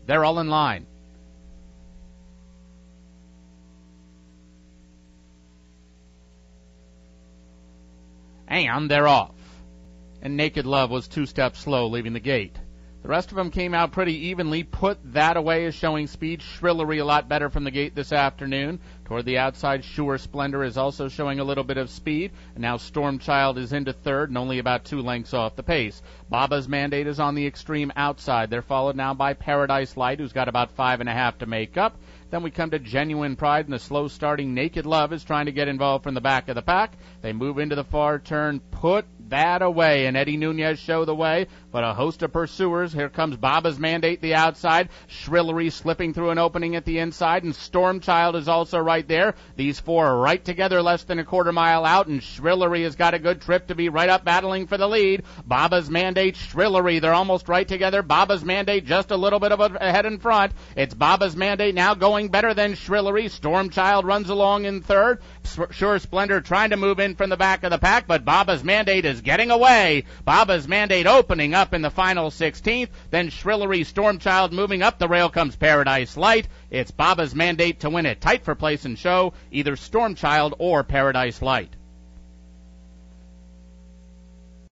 They're all in line. And they're off. And Naked Love was 2 steps slow leaving the gate. The rest of them came out pretty evenly. Put That Away is showing speed. Shrillery a lot better from the gate this afternoon. Toward the outside, Sure Splendor is also showing a little bit of speed. And now Storm Child is into third and only about 2 lengths off the pace. Baba's Mandate is on the extreme outside. They're followed now by Paradise Light, who's got about 5.5 to make up. Then we come to Genuine Pride, and the slow-starting Naked Love is trying to get involved from the back of the pack. They move into the far turn. Put That Away, and Eddie Nunez show the way, but a host of pursuers. Here comes Baba's Mandate, the outside. Shrillery slipping through an opening at the inside, and Storm Child is also right there. These 4 are right together, less than a quarter mile out, and Shrillery has got a good trip to be right up battling for the lead. Baba's Mandate, Shrillery, they're almost right together. Baba's Mandate just a little bit of ahead in front. It's Baba's Mandate now going better than Shrillery. Storm Child runs along in third. Sure Splendor trying to move in from the back of the pack, but Baba's Mandate is getting away. Baba's Mandate opening up in the final 16th. Then Shrillery, Storm Child moving up the rail comes Paradise Light. It's Baba's Mandate to win it. Tight for place and show, either Storm Child or Paradise Light.